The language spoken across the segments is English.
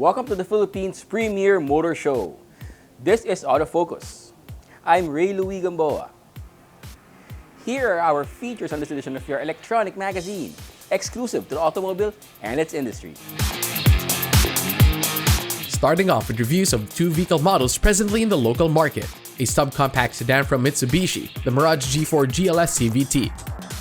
Welcome to the Philippines' premier motor show. This is Autofocus. I'm Ray Louis Gamboa. Here are our features on this edition of your electronic magazine, exclusive to the automobile and its industry. Starting off with reviews of two vehicle models presently in the local market. A subcompact sedan from Mitsubishi, the Mirage G4 GLS CVT,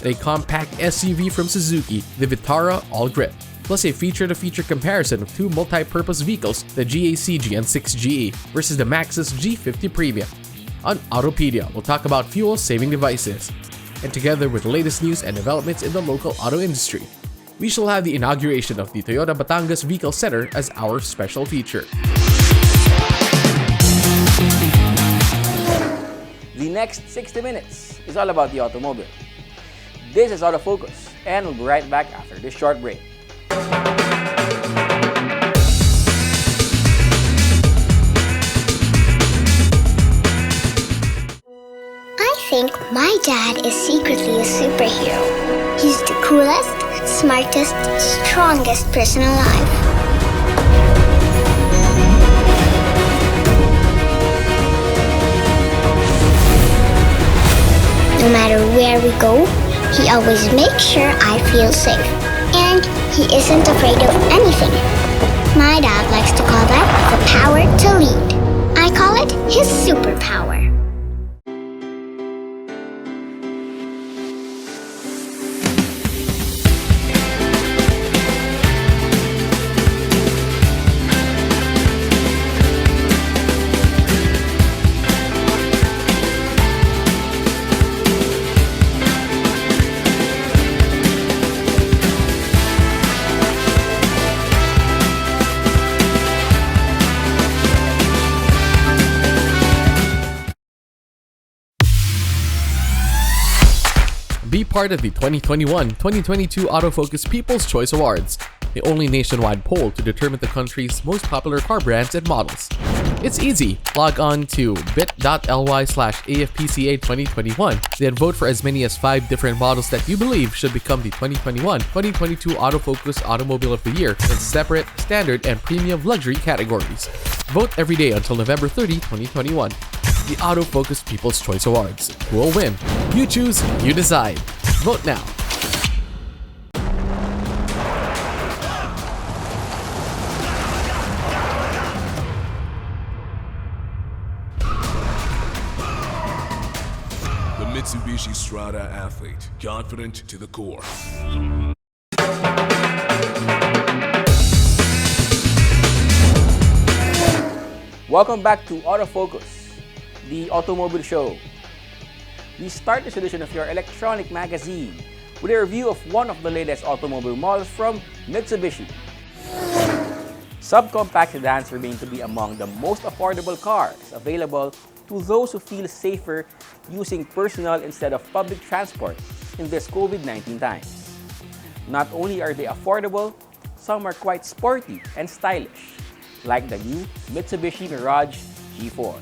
and a compact SUV from Suzuki, the Vitara All-Grip. Plus a feature-to-feature comparison of two multi-purpose vehicles, the GAC GN6GE versus the Maxus G50 Premium. On Autopedia, we'll talk about fuel-saving devices. And together with the latest news and developments in the local auto industry, we shall have the inauguration of the Toyota Batangas Vehicle Center as our special feature. The next 60 minutes is all about the automobile. This is Autofocus, and we'll be right back after this short break. I think my dad is secretly a superhero. He's the coolest, smartest, strongest person alive. No matter where we go, he always makes sure I feel safe. And he isn't afraid of anything. My dad likes to call that the power to lead. I call it his superpower. Be part of the 2021-2022 Autofocus People's Choice Awards, the only nationwide poll to determine the country's most popular car brands and models. It's easy. Log on to bit.ly/AFPCA2021, then vote for as many as 5 different models that you believe should become the 2021-2022 Autofocus Automobile of the Year in separate, standard, and premium luxury categories. Vote every day until November 30, 2021. The Autofocus People's Choice Awards. Who will win? You choose, you decide. Vote now. The Mitsubishi Strada Athlete, confident to the core. Welcome back to Autofocus, the automobile show. We start this edition of your electronic magazine with a review of one of the latest automobile models from Mitsubishi. Subcompact sedans remain to be among the most affordable cars available to those who feel safer using personal instead of public transport in this COVID-19 times. Not only are they affordable, some are quite sporty and stylish, like the new Mitsubishi Mirage G4.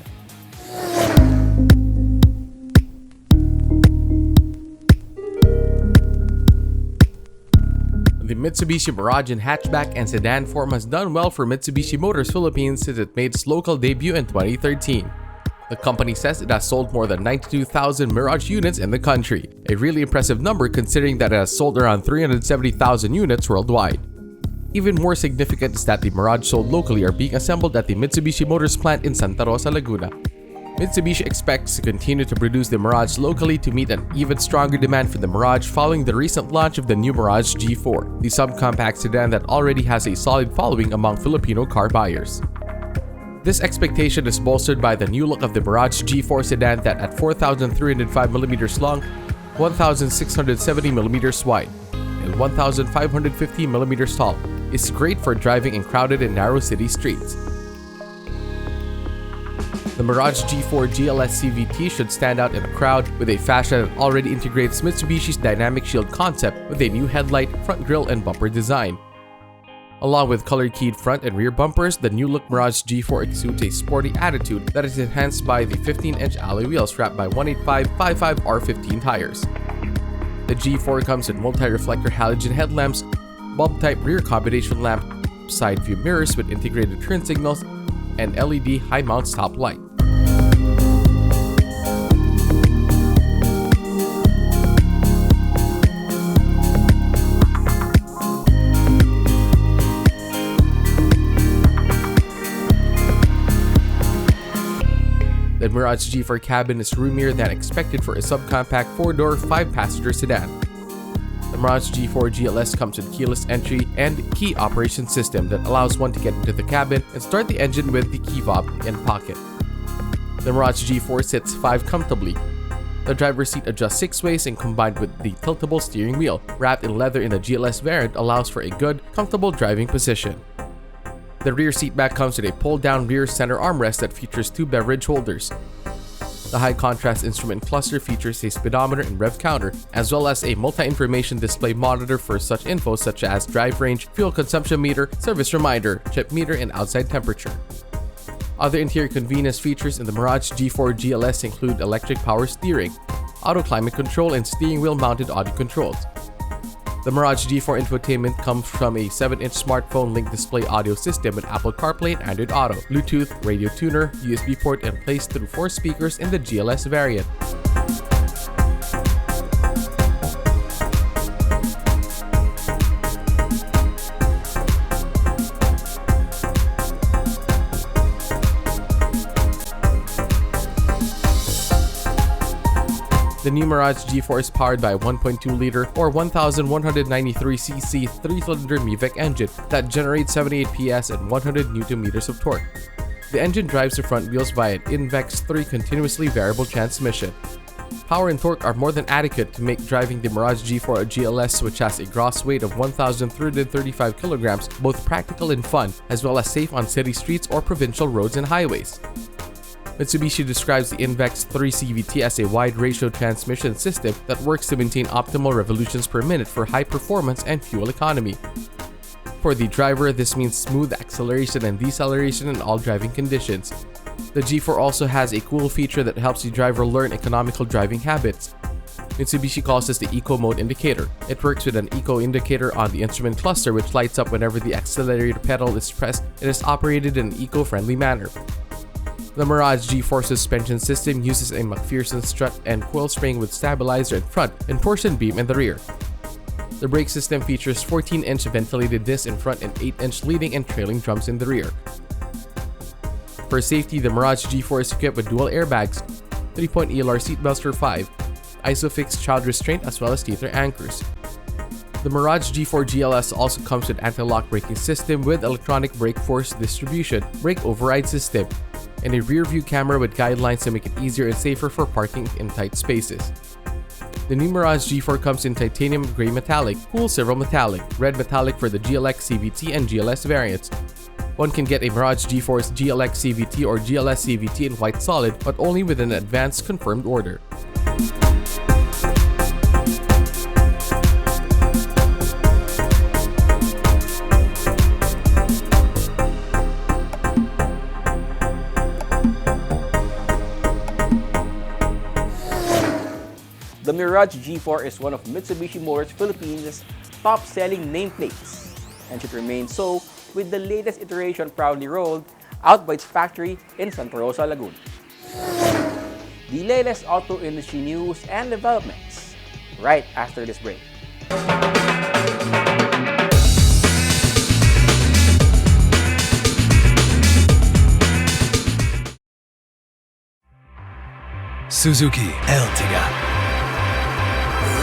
The Mitsubishi Mirage in hatchback and sedan form has done well for Mitsubishi Motors Philippines since it made its local debut in 2013. The company says it has sold more than 92,000 Mirage units in the country, a really impressive number considering that it has sold around 370,000 units worldwide. Even more significant is that the Mirage sold locally are being assembled at the Mitsubishi Motors plant in Santa Rosa, Laguna. Mitsubishi expects to continue to produce the Mirage locally to meet an even stronger demand for the Mirage following the recent launch of the new Mirage G4, the subcompact sedan that already has a solid following among Filipino car buyers. This expectation is bolstered by the new look of the Mirage G4 sedan that at 4,305mm long, 1,670mm wide, and 1,550mm tall, is great for driving in crowded and narrow city streets. The Mirage G4 GLS CVT should stand out in a crowd with a fashion that already integrates Mitsubishi's Dynamic Shield concept with a new headlight, front grille, and bumper design. Along with color-keyed front and rear bumpers, the new-look Mirage G4 exudes a sporty attitude that is enhanced by the 15-inch alloy wheels wrapped by 185/55 R15 tires. The G4 comes with multi-reflector halogen headlamps, bulb-type rear combination lamp, side view mirrors with integrated turn signals and LED high-mount stop light. The Mirage G4 cabin is roomier than expected for a subcompact 4-door, 5-passenger sedan. The Mirage G4 GLS comes with keyless entry and key operation system that allows one to get into the cabin and start the engine with the key fob in pocket. The Mirage G4 sits 5 comfortably. The driver's seat adjusts 6 ways and combined with the tiltable steering wheel, wrapped in leather in the GLS variant, allows for a good, comfortable driving position. The rear seat back comes with a pull-down rear center armrest that features 2 beverage holders. The high-contrast instrument cluster features a speedometer and rev counter, as well as a multi-information display monitor for such info such as drive range, fuel consumption meter, service reminder, trip meter, and outside temperature. Other interior convenience features in the Mirage G4 GLS include electric power steering, auto climate control, and steering wheel mounted audio controls. The Mirage G4 infotainment comes from a 7-inch smartphone link display audio system with Apple CarPlay and Android Auto, Bluetooth, radio tuner, USB port, and plays through 4 speakers in the GLS variant. The new Mirage G4 is powered by a 1.2-liter or 1,193cc 3-cylinder MIVEC engine that generates 78 PS and 100 Nm of torque. The engine drives the front wheels via an INVEX 3 continuously variable transmission. Power and torque are more than adequate to make driving the Mirage G4 GLS, which has a gross weight of 1,335 kilograms, both practical and fun, as well as safe on city streets or provincial roads and highways. Mitsubishi describes the INVEX 3 CVT as a wide-ratio transmission system that works to maintain optimal revolutions per minute for high performance and fuel economy. For the driver, this means smooth acceleration and deceleration in all driving conditions. The G4 also has a cool feature that helps the driver learn economical driving habits. Mitsubishi calls this the Eco Mode indicator. It works with an Eco indicator on the instrument cluster which lights up whenever the accelerator pedal is pressed and is operated in an eco-friendly manner. The Mirage G4 suspension system uses a McPherson strut and coil spring with stabilizer in front and torsion beam in the rear. The brake system features 14-inch ventilated discs in front and 8-inch leading and trailing drums in the rear. For safety, the Mirage G4 is equipped with dual airbags, 3-point ELR seatbelts for 5, ISOFIX child restraint, as well as tether anchors. The Mirage G4 GLS also comes with anti-lock braking system with electronic brake force distribution, brake override system, and a rear-view camera with guidelines to make it easier and safer for parking in tight spaces. The new Mirage G4 comes in titanium gray metallic, cool silver metallic, red metallic for the GLX CVT and GLS variants. One can get a Mirage G4's GLX CVT or GLS CVT in white solid, but only with an advanced confirmed order. The Mirage G4 is one of Mitsubishi Motors Philippines' top-selling nameplates and should remain so with the latest iteration proudly rolled out by its factory in Santa Rosa, Laguna. The latest auto industry news and developments right after this break. Suzuki Ertiga.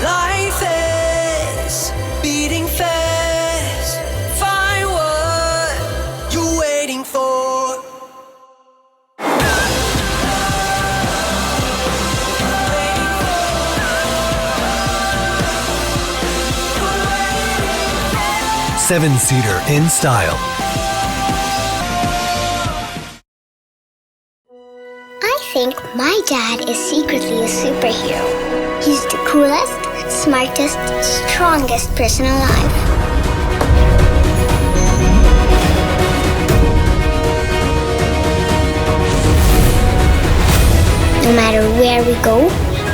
Life is beating fast. Find what you're waiting for. Seven-seater in style. I think my dad is secretly a superhero. He's the coolest, smartest, strongest person alive. No matter where we go,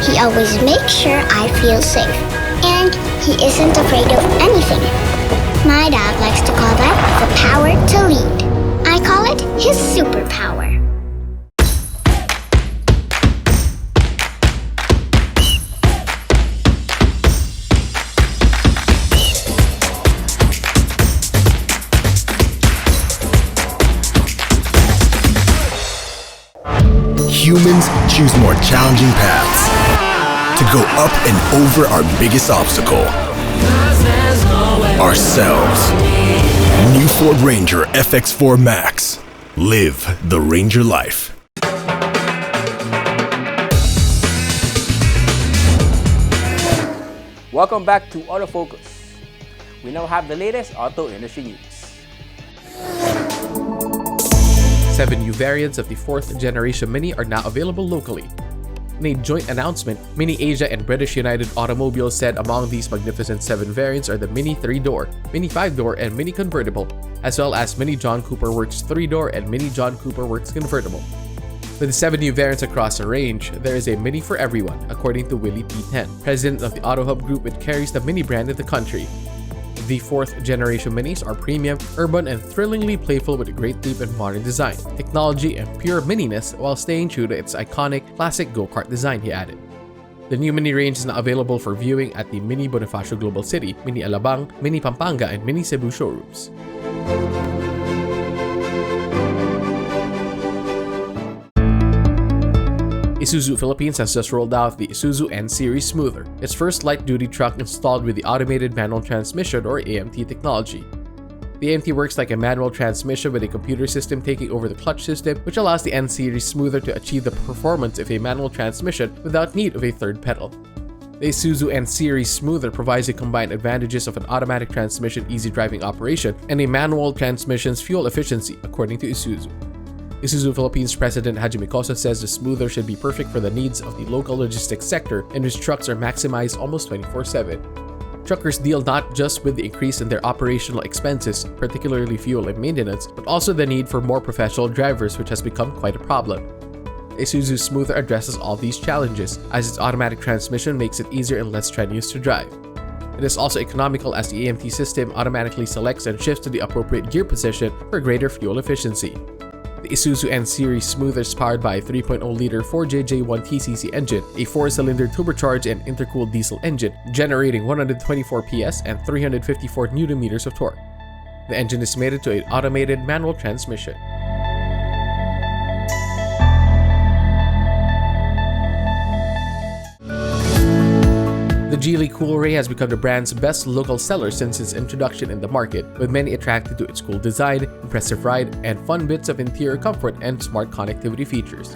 he always makes sure I feel safe. And he isn't afraid of anything. My dad likes to call that the power to lead. I call it his superpower. Humans choose more challenging paths to go up and over our biggest obstacle, ourselves. New Ford Ranger FX4 Max. Live the Ranger life. Welcome back to Autofocus. We now have the latest auto industry news. 7 new variants of the 4th generation Mini are now available locally. In a joint announcement, Mini Asia and British United Automobiles said among these magnificent 7 variants are the Mini 3-door, Mini 5-door, and Mini Convertible, as well as Mini John Cooper Works 3-door and Mini John Cooper Works Convertible. With the 7 new variants across the range, there is a Mini for everyone, according to Willie P10, president of the AutoHub Group, which carries the Mini brand in the country. The 4th generation Minis are premium, urban, and thrillingly playful with a great leap in modern design, technology, and pure mininess while staying true to its iconic classic go-kart design, he added. The new Mini range is now available for viewing at the Mini Bonifacio Global City, Mini Alabang, Mini Pampanga, and Mini Cebu showrooms. Isuzu Philippines has just rolled out the Isuzu N-Series Smoother, its first light-duty truck installed with the Automated Manual Transmission or AMT technology. The AMT works like a manual transmission with a computer system taking over the clutch system, which allows the N-Series Smoother to achieve the performance of a manual transmission without need of a third pedal. The Isuzu N-Series Smoother provides the combined advantages of an automatic transmission easy driving operation and a manual transmission's fuel efficiency, according to Isuzu. Isuzu Philippines President Hajime Kosa says the Smoother should be perfect for the needs of the local logistics sector, in which trucks are maximized almost 24/7. Truckers deal not just with the increase in their operational expenses, particularly fuel and maintenance, but also the need for more professional drivers, which has become quite a problem. Isuzu Smoother addresses all these challenges, as its automatic transmission makes it easier and less strenuous to drive. It is also economical as the AMT system automatically selects and shifts to the appropriate gear position for greater fuel efficiency. The Isuzu N-Series Smoother is powered by a 3.0-liter 4JJ1TCC engine, a 4-cylinder turbocharged and intercooled diesel engine, generating 124 PS and 354 Nm of torque. The engine is mated to an automated manual transmission. The Geely Coolray has become the brand's best local seller since its introduction in the market, with many attracted to its cool design, impressive ride, and fun bits of interior comfort and smart connectivity features.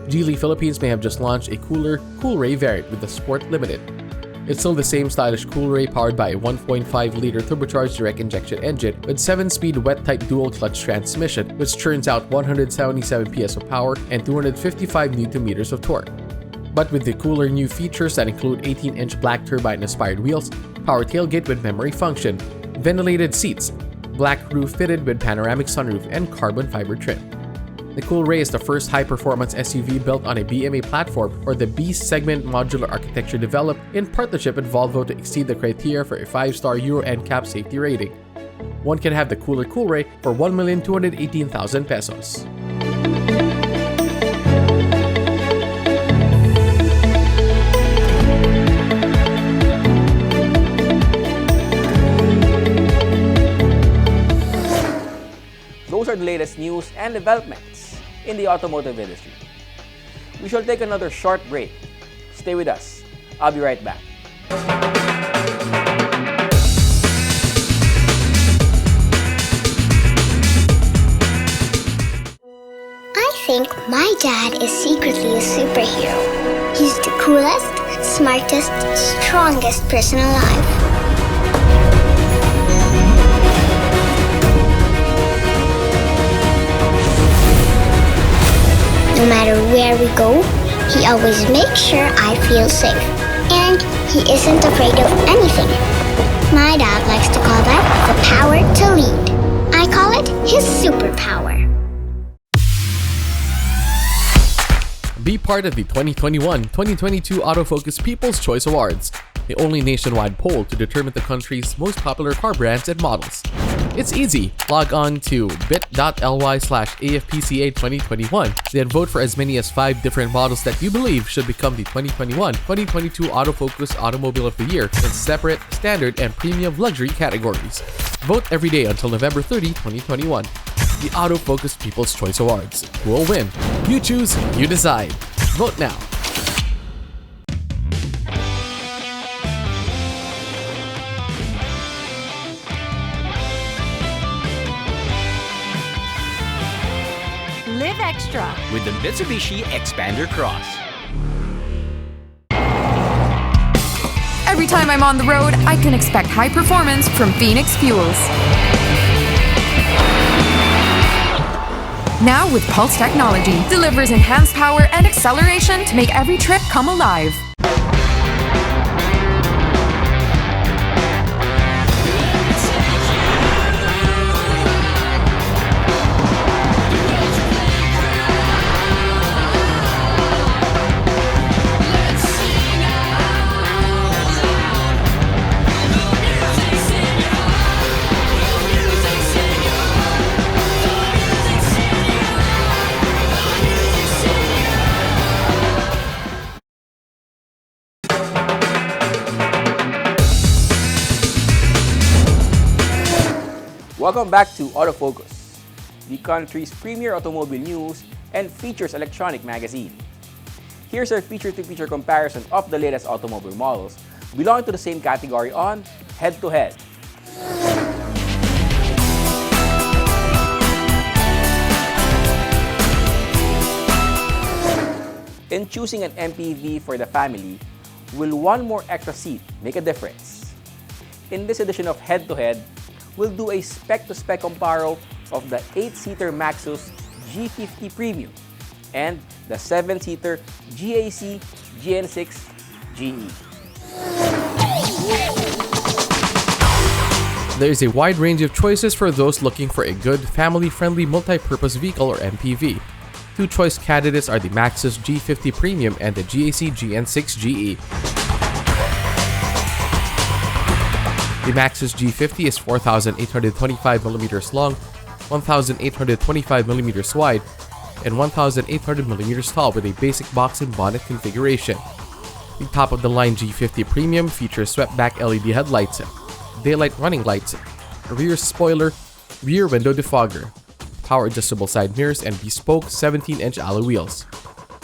Geely Philippines may have just launched a cooler Coolray variant with the Sport Limited. It's still the same stylish Coolray powered by a 1.5-liter turbocharged direct injection engine with 7-speed wet-tight dual-clutch transmission, which churns out 177 PS of power and 255 Nm of torque. But with the cooler new features that include 18-inch black turbine-inspired wheels, power tailgate with memory function, ventilated seats, black roof fitted with panoramic sunroof, and carbon fiber trim. The Coolray is the first high-performance SUV built on a BMA platform, or the B-segment modular architecture developed in partnership with Volvo to exceed the criteria for a 5-star Euro NCAP safety rating. One can have the cooler Coolray for 1,218,000 pesos. Those are the latest news and developments in the automotive industry. We shall take another short break. Stay with us. I'll be right back. I think my dad is secretly a superhero. He's the coolest, smartest, strongest person alive. No matter where we go, he always makes sure I feel safe. And he isn't afraid of anything. My dad likes to call that the power to lead. I call it his superpower. Be part of the 2021-2022 Autofocus People's Choice Awards. the only nationwide poll to determine the country's most popular car brands and models. It's easy. Log on to bit.ly/AFPCA2021, then vote for as many as 5 different models that you believe should become the 2021-2022 Autofocus Automobile of the Year in separate, standard, and premium luxury categories. Vote every day until November 30, 2021. The Autofocus People's Choice Awards. Who will win? You choose, you decide. Vote now. Live extra with the Mitsubishi Xpander Cross. Every time I'm on the road, I can expect high performance from Phoenix Fuels. Now with Pulse technology, delivers enhanced power and acceleration to make every trip come alive. Welcome back to Autofocus, the country's premier automobile news and features electronic magazine. Here's our feature-to-feature comparison of the latest automobile models belonging to the same category on Head to Head. In choosing an MPV for the family, will one more extra seat make a difference? In this edition of Head to Head, we'll do a spec-to-spec comparo of the 8-seater Maxus G50 Premium and the 7-seater GAC GN6 GE. There is a wide range of choices for those looking for a good, family-friendly multi-purpose vehicle or MPV. 2 choice candidates are the Maxus G50 Premium and the GAC GN6 GE. The Maxus G50 is 4,825mm long, 1,825mm wide, and 1,800mm tall with a basic box and bonnet configuration. The top-of-the-line G50 Premium features swept-back LED headlights, daylight running lights, a rear spoiler, rear window defogger, power-adjustable side mirrors, and bespoke 17-inch alloy wheels.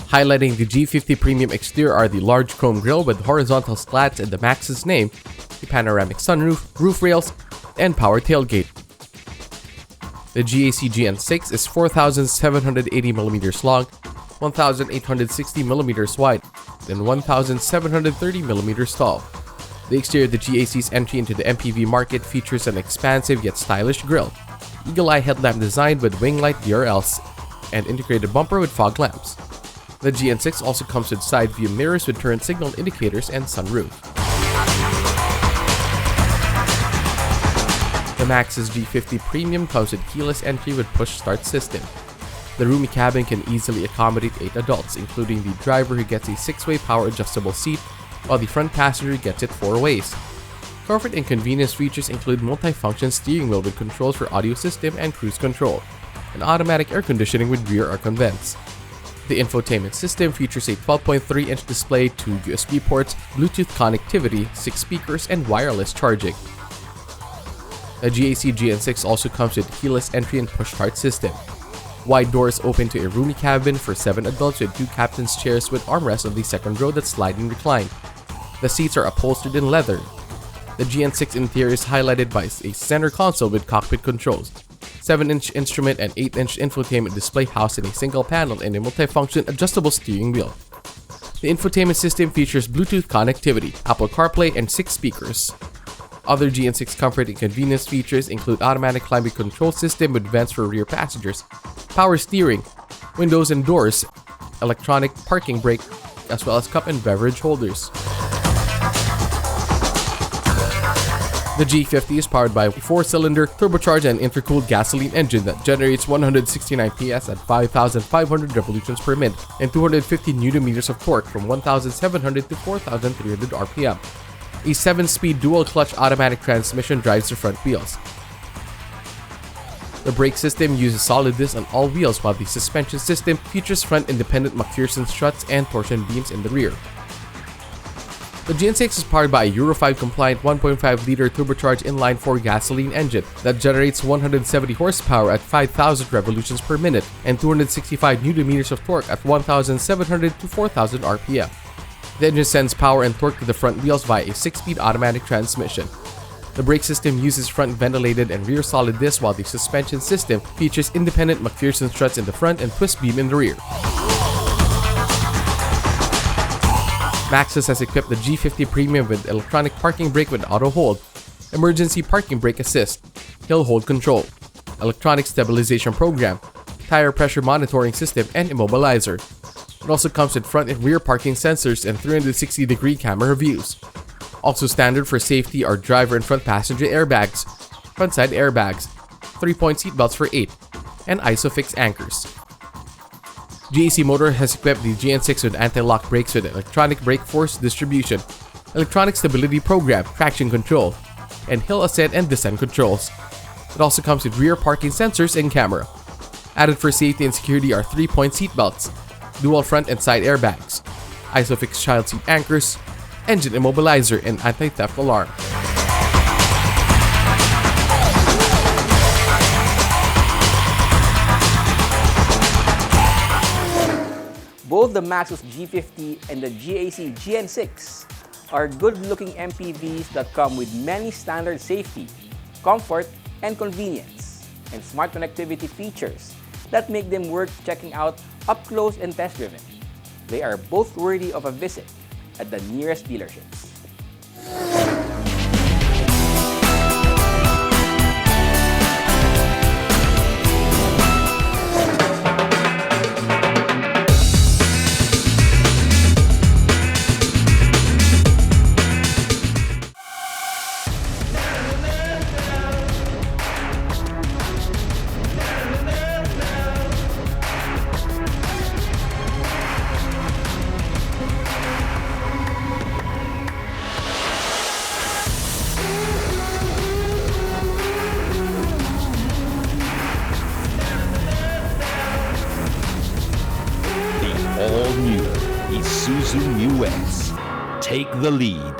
Highlighting the G50 Premium exterior are the large chrome grille with horizontal slats and the Maxus name, the panoramic sunroof, roof rails, and power tailgate. The GAC GN6 is 4,780mm long, 1,860mm wide, and 1,730mm tall. The exterior of the GAC's entry into the MPV market features an expansive yet stylish grille, eagle-eye headlamp designed with wing light DRLs, and integrated bumper with fog lamps. The GN6 also comes with side view mirrors with turn signal indicators and sunroof. The Maxus G50 Premium comes with keyless entry with push start system. The roomy cabin can easily accommodate 8 adults, including the driver who gets a 6-way power adjustable seat, while the front passenger gets it 4 ways. Comfort and convenience features include multi-function steering wheel with controls for audio system and cruise control, and automatic air conditioning with rear air con vents. The infotainment system features a 12.3-inch display, 2 USB ports, Bluetooth connectivity, 6 speakers, and wireless charging. The GAC GN6 also comes with keyless entry and push start system. Wide doors open to a roomy cabin for 7 adults with 2 captain's chairs with armrests on the second row that slide and recline. The seats are upholstered in leather. The GN6 interior is highlighted by a center console with cockpit controls, 7-inch instrument and 8-inch infotainment display housed in a single panel and a multifunction adjustable steering wheel. The infotainment system features Bluetooth connectivity, Apple CarPlay, and 6 speakers. Other GN6 comfort and convenience features include automatic climate control system with vents for rear passengers, power steering, windows and doors, electronic parking brake, as well as cup and beverage holders. The G50 is powered by a 4-cylinder turbocharged and intercooled gasoline engine that generates 169 PS at 5,500 revolutions per minute and 250 Nm of torque from 1,700 to 4,300 RPM. A 7-speed dual-clutch automatic transmission drives the front wheels. The brake system uses solid disc on all wheels, while the suspension system features front independent McPherson struts and torsion beams in the rear. The GN6 is powered by a Euro 5 compliant 1.5-liter turbocharged inline-4 gasoline engine that generates 170 horsepower at 5,000 revolutions per minute and 265 Nm of torque at 1,700 to 4,000 RPM. The engine sends power and torque to the front wheels via a 6-speed automatic transmission. The brake system uses front ventilated and rear solid disc, while the suspension system features independent McPherson struts in the front and twist beam in the rear. Maxus has equipped the G50 Premium with electronic parking brake with auto hold, emergency parking brake assist, hill hold control, electronic stabilization program, tire pressure monitoring system, and immobilizer. It also comes with front and rear parking sensors and 360-degree camera views. Also standard for safety are driver and front passenger airbags, front side airbags, 3-point seat belts for 8, and ISOFIX anchors. GAC Motor has equipped the GN6 with anti-lock brakes with electronic brake force distribution, electronic stability program, traction control, and hill ascent and descent controls. It also comes with rear parking sensors and camera. Added for safety and security are 3-point seat belts, dual front and side airbags, ISOFIX child seat anchors, engine immobilizer, and anti-theft alarm. Both the Maxus G50 and the GAC GN6 are good-looking MPVs that come with many standard safety, comfort, and convenience, and smart connectivity features that make them worth checking out up close and test-driven. They are both worthy of a visit at the nearest dealerships. All-new Isuzu Mu X. Take the lead.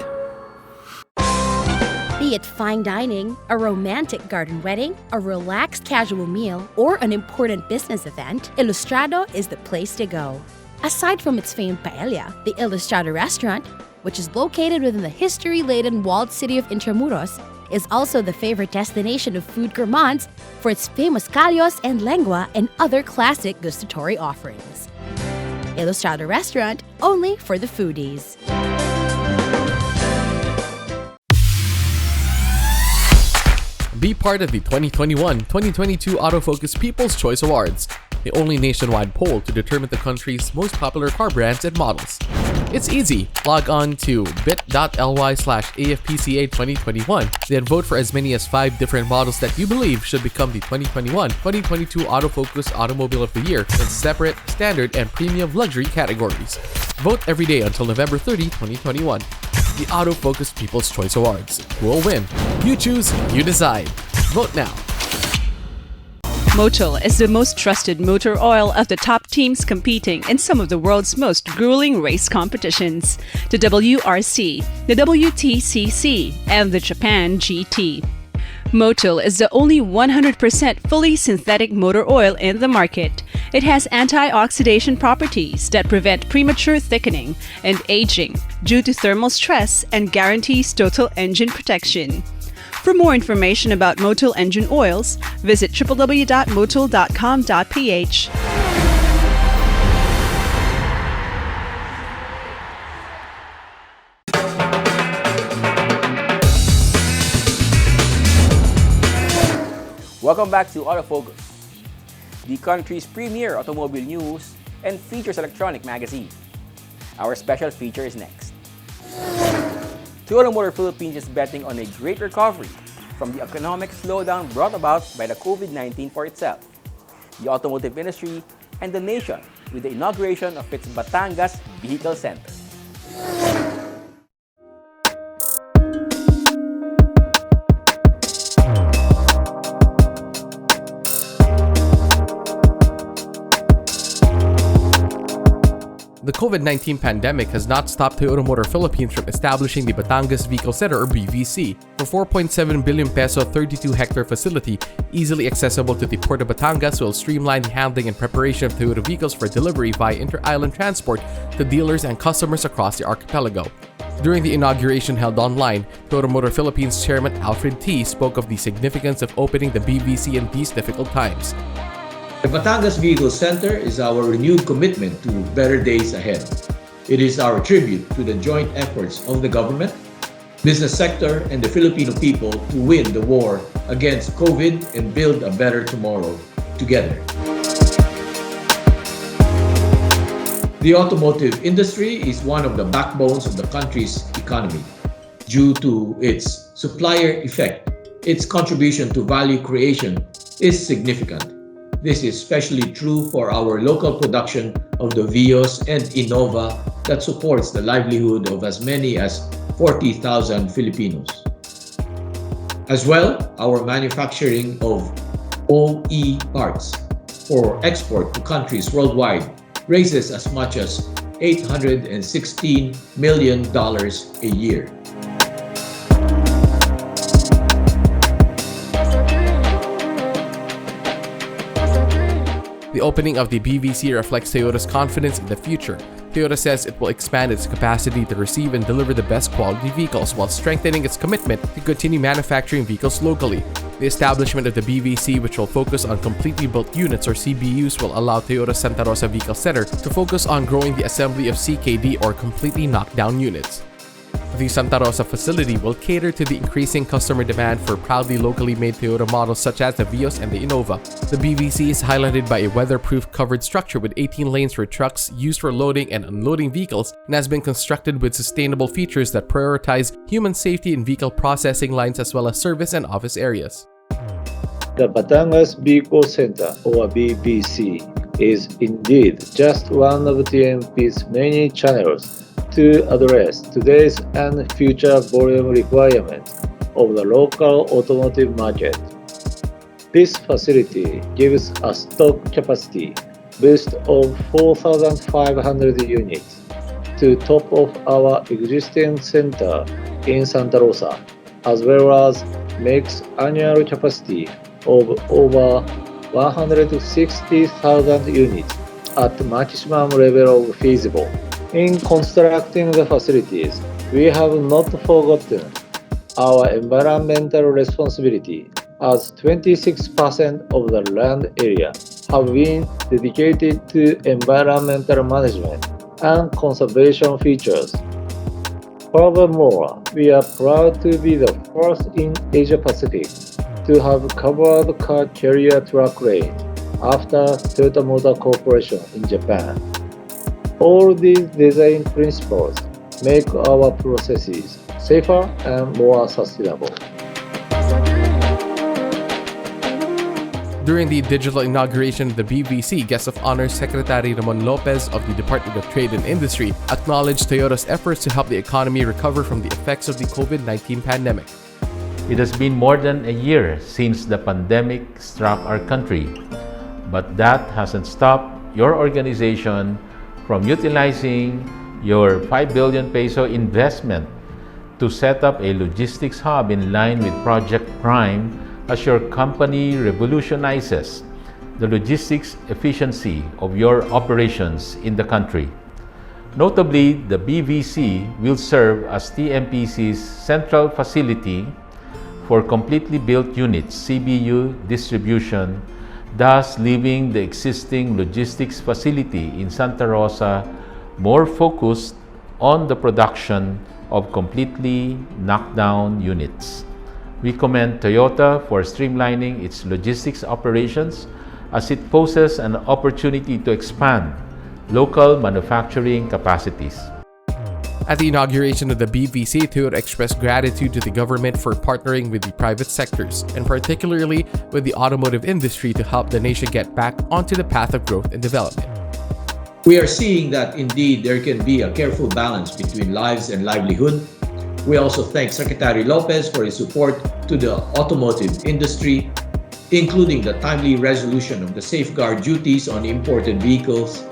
Be it fine dining, a romantic garden wedding, a relaxed casual meal, or an important business event, Ilustrado is the place to go. Aside from its famed paella, the Ilustrado restaurant, which is located within the history-laden walled city of Intramuros, is also the favorite destination of food gourmands for its famous callos and lengua and other classic gustatory offerings. Ilustrado Restaurant, only for the foodies. Be part of the 2021-2022 Autofocus People's Choice Awards, the only nationwide poll to determine the country's most popular car brands and models. It's easy. Log on to bit.ly/AFPCA2021, then vote for as many as 5 different models that you believe should become the 2021-2022 Autofocus Automobile of the Year in separate, standard, and premium luxury categories. Vote every day until November 30, 2021. The Autofocus People's Choice Awards. Who will win? You choose, you decide. Vote now. Motul is the most trusted motor oil of the top teams competing in some of the world's most grueling race competitions: the WRC, the WTCC, and the Japan GT. Motul is the only 100% fully synthetic motor oil in the market. It has antioxidant properties that prevent premature thickening and aging due to thermal stress and guarantees total engine protection. For more information about Motul engine oils, visit www.motul.com.ph. Welcome back to Autofocus, the country's premier automobile news and features electronic magazine. Our special feature is next. Toyota Motor Philippines is betting on a great recovery from the economic slowdown brought about by the COVID-19 for itself, the automotive industry, and the nation with the inauguration of its Batangas Vehicle Center. The COVID-19 pandemic has not stopped Toyota Motor Philippines from establishing the Batangas Vehicle Center or BVC, a 4.7 billion peso 32-hectare facility easily accessible to the Port of Batangas will streamline the handling and preparation of Toyota vehicles for delivery via inter-island transport to dealers and customers across the archipelago. During the inauguration held online, Toyota Motor Philippines Chairman Alfred T. spoke of the significance of opening the BVC in these difficult times. The Batangas Vehicle Center is our renewed commitment to better days ahead. It is our tribute to the joint efforts of the government, business sector, and the Filipino people to win the war against COVID and build a better tomorrow together. The automotive industry is one of the backbones of the country's economy. Due to its supplier effect, its contribution to value creation is significant. This is especially true for our local production of the Vios and Innova that supports the livelihood of as many as 40,000 Filipinos. As well, our manufacturing of OE parts for export to countries worldwide raises as much as $816 million a year. The opening of the BVC reflects Toyota's confidence in the future. Toyota says it will expand its capacity to receive and deliver the best quality vehicles while strengthening its commitment to continue manufacturing vehicles locally. The establishment of the BVC, which will focus on completely built units or CBUs, will allow Toyota Santa Rosa Vehicle Center to focus on growing the assembly of CKD or completely knocked down units. The Santa Rosa facility will cater to the increasing customer demand for proudly locally made Toyota models such as the Vios and the Innova. The BVC is highlighted by a weatherproof covered structure with 18 lanes for trucks used for loading and unloading vehicles and has been constructed with sustainable features that prioritize human safety in vehicle processing lines as well as service and office areas. The Batangas Vehicle Center, or BVC, is indeed just one of TMP's many channels to address today's and future volume requirements of the local automotive market. This facility gives a stock capacity boost of 4,500 units to top of our existing center in Santa Rosa, as well as makes annual capacity of over 160,000 units at maximum level of feasible. In constructing the facilities, we have not forgotten our environmental responsibility, as 26% of the land area have been dedicated to environmental management and conservation features. Furthermore, we are proud to be the first in Asia Pacific to have covered car carrier truck lane after Toyota Motor Corporation in Japan. All these design principles make our processes safer and more sustainable. During the digital inauguration of the BVC, Guest of Honor Secretary Ramon Lopez of the Department of Trade and Industry acknowledged Toyota's efforts to help the economy recover from the effects of the COVID-19 pandemic. It has been more than a year since the pandemic struck our country, but that hasn't stopped your organization from utilizing your 5 billion peso investment to set up a logistics hub in line with Project Prime as your company revolutionizes the logistics efficiency of your operations in the country. Notably, the BVC will serve as TMPC's central facility for completely built units CBU distribution, thus leaving the existing logistics facility in Santa Rosa more focused on the production of completely knocked down units. We commend Toyota for streamlining its logistics operations as it poses an opportunity to expand local manufacturing capacities. At the inauguration of the BVC, Toyota expressed gratitude to the government for partnering with the private sectors, and particularly with the automotive industry to help the nation get back onto the path of growth and development. We are seeing that indeed there can be a careful balance between lives and livelihood. We also thank Secretary Lopez for his support to the automotive industry, including the timely resolution of the safeguard duties on imported vehicles,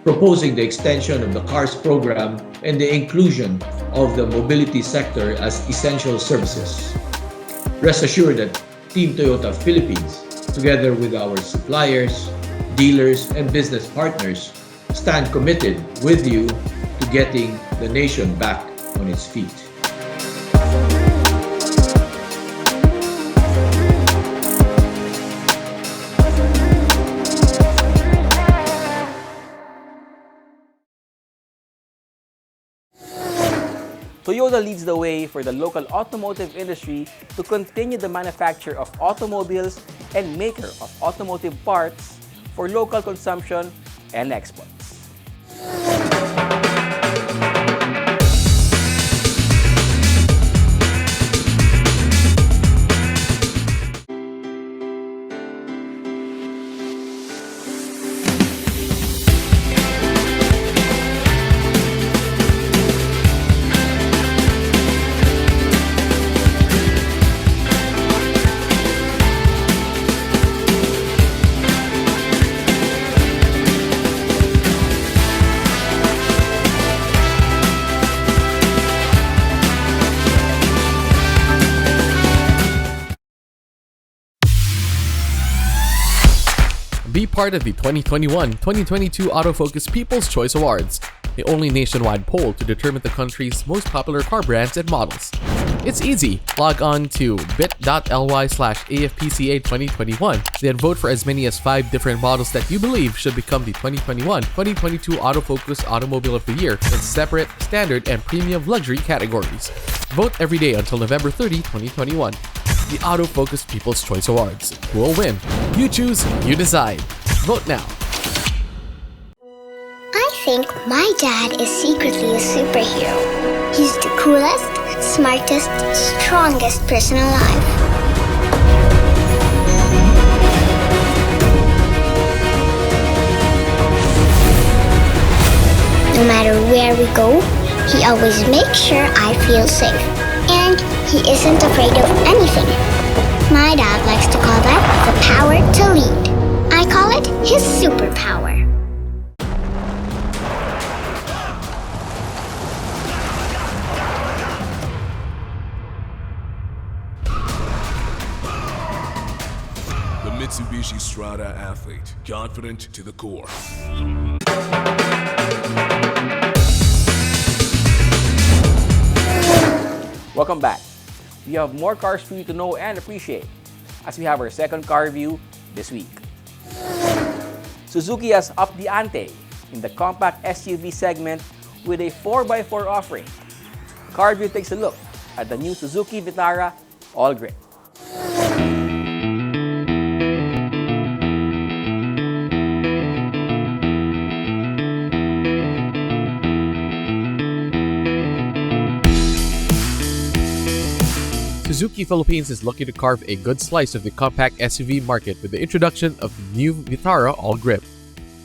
proposing the extension of the CARS program and the inclusion of the mobility sector as essential services. Rest assured that Team Toyota Philippines, together with our suppliers, dealers, and business partners, stand committed with you to getting the nation back on its feet. Toyota leads the way for the local automotive industry to continue the manufacture of automobiles and maker of automotive parts for local consumption and exports. Be part of the 2021-2022 Autofocus People's Choice Awards, the only nationwide poll to determine the country's most popular car brands and models. It's easy. Log on to bit.ly/AFPCA2021, then vote for as many as 5 different models that you believe should become the 2021-2022 Autofocus Automobile of the Year in separate, standard, and premium luxury categories. Vote every day until November 30, 2021. The Autofocus People's Choice Awards. Who will win? You choose, you decide. Vote now. I think my dad is secretly a superhero. He's the coolest, smartest, strongest person alive. No matter where we go, he always makes sure I feel safe. And he isn't afraid of anything. My dad likes to call that the power to lead. I call it his superpower. The Mitsubishi Strada athlete, confident to the core. Welcome back. We have more cars for you to know and appreciate as we have our second car review this week. Suzuki has upped the ante in the compact SUV segment with a 4x4 offering. Car review takes a look at the new Suzuki Vitara All Grip. Suzuki Philippines is looking to carve a good slice of the compact SUV market with the introduction of the new Vitara All Grip.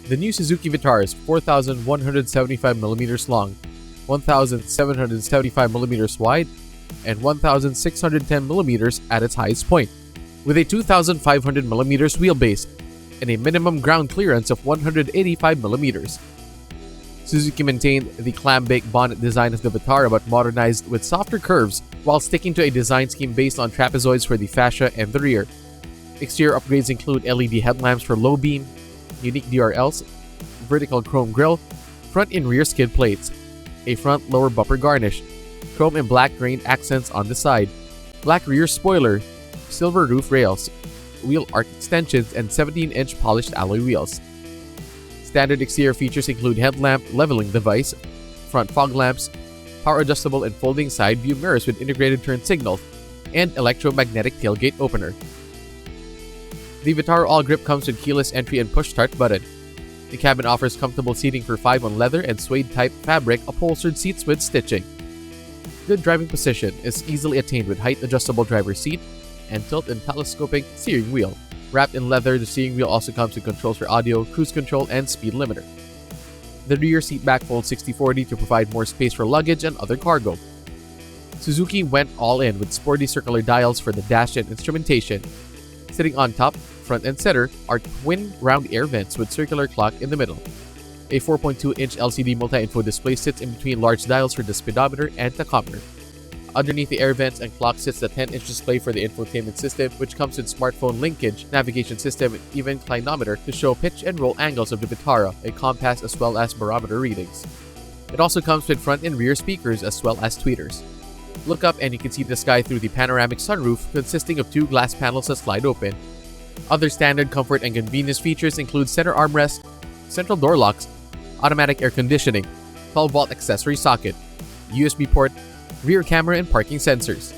The new Suzuki Vitara is 4,175mm long, 1,775mm wide, and 1,610mm at its highest point, with a 2,500mm wheelbase and a minimum ground clearance of 185mm. Suzuki maintained the clam-bake bonnet design of the Vitara but modernized with softer curves while sticking to a design scheme based on trapezoids for the fascia and the rear. Exterior upgrades include LED headlamps for low beam, unique DRLs, vertical chrome grille, front and rear skid plates, a front lower bumper garnish, chrome and black grain accents on the side, black rear spoiler, silver roof rails, wheel arch extensions, and 17-inch polished alloy wheels. Standard exterior features include headlamp leveling device, front fog lamps, power adjustable and folding side view mirrors with integrated turn signals, and electromagnetic tailgate opener. The Vitara All Grip comes with keyless entry and push start button. The cabin offers comfortable seating for 5 on leather and suede type fabric upholstered seats with stitching. Good driving position is easily attained with height adjustable driver's seat and tilt and telescoping steering wheel. Wrapped in leather, the steering wheel also comes with controls for audio, cruise control, and speed limiter. The rear seat back folds 60/40 to provide more space for luggage and other cargo. Suzuki went all in with sporty circular dials for the dash and instrumentation. Sitting on top, front and center, are twin round air vents with circular clock in the middle. A 4.2-inch LCD multi-info display sits in between large dials for the speedometer and tachometer. Underneath the air vents and clock sits the 10-inch display for the infotainment system, which comes with smartphone linkage, navigation system, and even clinometer to show pitch and roll angles of the Vitara, a compass as well as barometer readings. It also comes with front and rear speakers as well as tweeters. Look up and you can see the sky through the panoramic sunroof consisting of 2 glass panels that slide open. Other standard comfort and convenience features include center armrest, central door locks, automatic air conditioning, 12-volt accessory socket, USB port, rear camera, and parking sensors.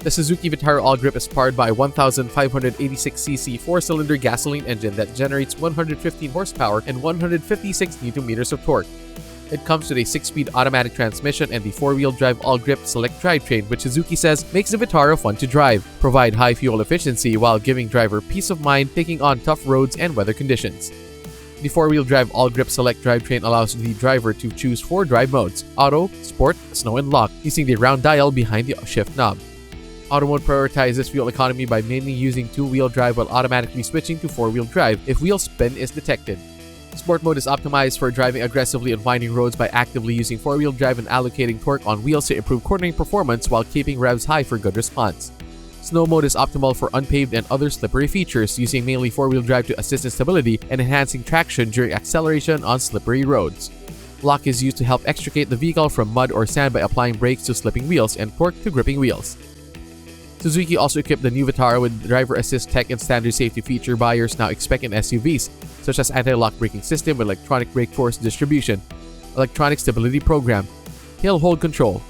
The Suzuki Vitara All-Grip is powered by a 1,586cc 4-cylinder gasoline engine that generates 115 horsepower and 156 Nm of torque. It comes with a 6-speed automatic transmission and the 4-wheel drive All-Grip Select drivetrain, which Suzuki says makes the Vitara fun to drive, provide high fuel efficiency while giving driver peace of mind taking on tough roads and weather conditions. The 4-wheel drive All-Grip Select drivetrain allows the driver to choose 4 drive modes: Auto, Sport, Snow, and Lock, using the round dial behind the shift knob. Auto mode prioritizes fuel economy by mainly using 2-wheel drive while automatically switching to 4-wheel drive if wheel spin is detected. Sport mode is optimized for driving aggressively on winding roads by actively using 4-wheel drive and allocating torque on wheels to improve cornering performance while keeping revs high for good response. Snow mode is optimal for unpaved and other slippery features, using mainly 4-wheel drive to assist in stability and enhancing traction during acceleration on slippery roads. Lock is used to help extricate the vehicle from mud or sand by applying brakes to slipping wheels and torque to gripping wheels. Suzuki also equipped the new Vitara with driver assist tech and standard safety feature buyers now expect in SUVs, such as anti-lock braking system with electronic brake force distribution, electronic stability program, hill hold control,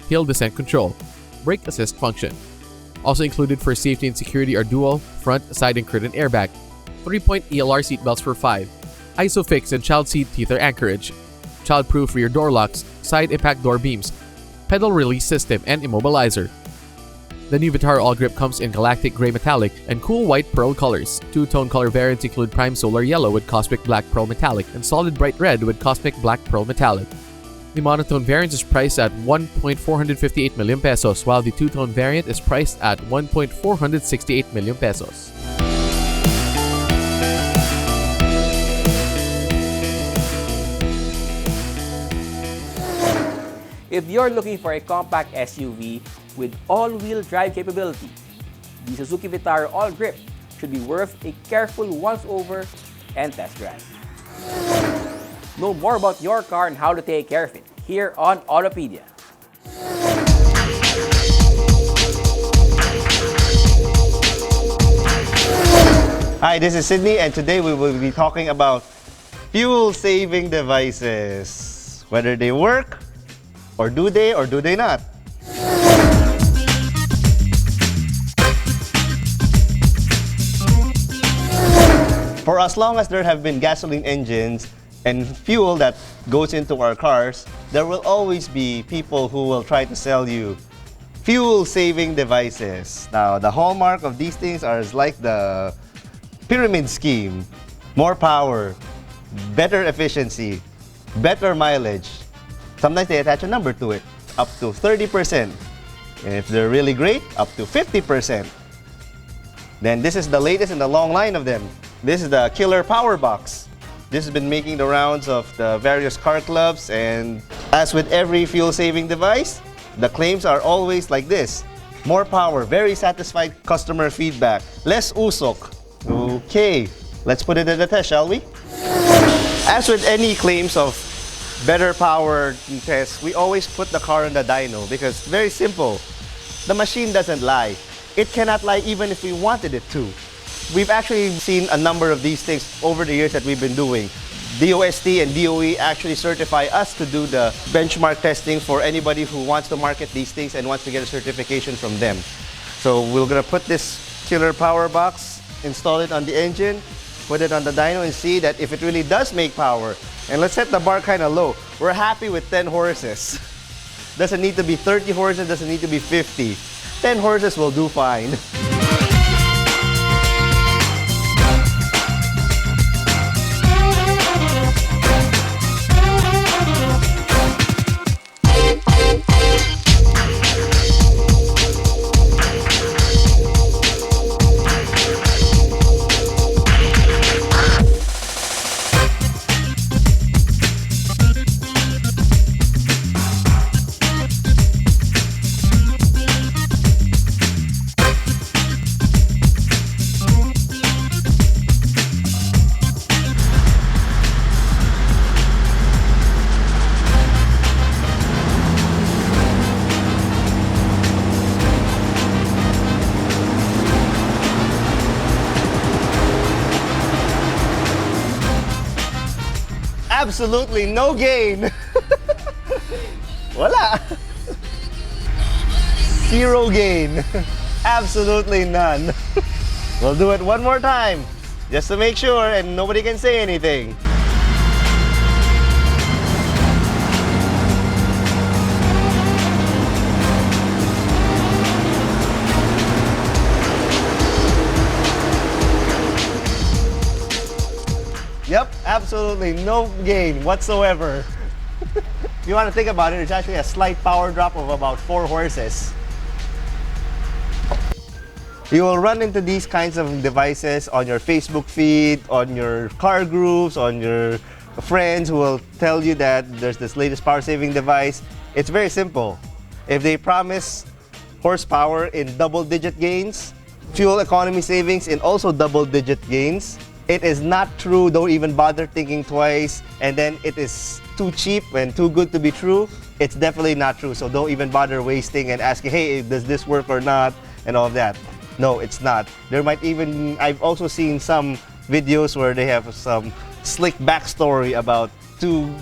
hill descent control, brake assist function. Also included for safety and security are dual, front, side, and curtain airbag, 3-point ELR seatbelts for 5, ISOFIX and child seat tether anchorage, child-proof rear door locks, side impact door beams, pedal release system, and immobilizer. The new Vitara All-Grip comes in galactic gray metallic and cool white pearl colors. 2-tone color variants include Prime Solar Yellow with Cosmic Black Pearl Metallic and Solid Bright Red with Cosmic Black Pearl Metallic. The monotone variant is priced at 1.458 million pesos, while the 2-tone variant is priced at 1.468 million pesos. If you're looking for a compact SUV with all-wheel drive capability, the Suzuki Vitara All-Grip should be worth a careful once-over and test drive. Know more about your car and how to take care of it here on Autopedia. Hi, this is Sydney, and today we will be talking about fuel-saving devices. Whether they work, or do they not? For as long as there have been gasoline engines and fuel that goes into our cars, there will always be people who will try to sell you fuel-saving devices. Now, the hallmark of these things are like the pyramid scheme: more power, better efficiency, better mileage. Sometimes they attach a number to it, up to 30%. And if they're really great, up to 50%. Then this is the latest in the long line of them. This is the Killer Power Box. This has been making the rounds of the various car clubs, and as with every fuel-saving device, the claims are always like this: more power, very satisfied customer feedback, less usok. Okay, let's put it to the test, shall we? As with any claims of better power tests, we always put the car on the dyno because very simple. The machine doesn't lie. It cannot lie even if we wanted it to. We've actually seen a number of these things over the years that we've been doing. DOST and DOE actually certify us to do the benchmark testing for anybody who wants to market these things and wants to get a certification from them. So we're gonna put this Killer Power Box, install it on the engine, put it on the dyno, and see that if it really does make power. And let's set the bar kind of low. We're happy with 10 horses. Doesn't need to be 30 horses, doesn't need to be 50. 10 horses will do fine. absolutely no gain. Wala. Zero gain. Absolutely none. We'll do it one more time, just to make sure and nobody can say anything. Yep, absolutely no gain whatsoever. If you want to think about it, it's actually a slight power drop of about 4 horses. You will run into these kinds of devices on your Facebook feed, on your car groups, on your friends who will tell you that there's this latest power saving device. It's very simple. If they promise horsepower in double-digit gains, fuel economy savings in also double-digit gains, it is not true. Don't even bother thinking twice. And then it is too cheap and too good to be true. It's definitely not true. So don't even bother wasting and asking, hey, does this work or not? And all of that. No, it's not. There might even, I've also seen some videos where they have some slick backstory about 2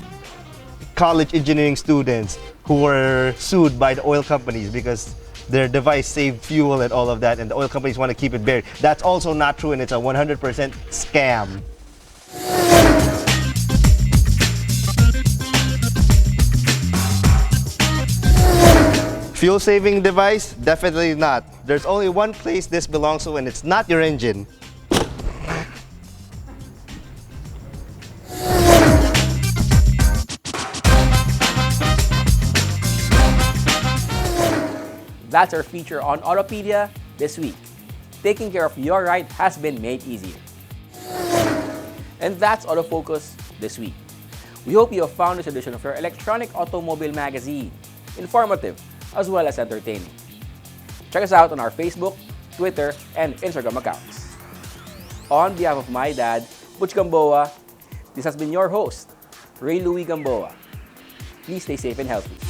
college engineering students who were sued by the oil companies because their device saved fuel and all of that, and the oil companies want to keep it buried. That's also not true, and it's a 100% scam. Fuel saving device? Definitely not. There's only one place this belongs to, and it's not your engine. That's our feature on Autopedia this week. Taking care of your ride has been made easier. And that's Autofocus this week. We hope you have found this edition of your electronic automobile magazine informative as well as entertaining. Check us out on our Facebook, Twitter, and Instagram accounts. On behalf of my dad, Butch Gamboa, this has been your host, Ray Louie Gamboa. Please stay safe and healthy.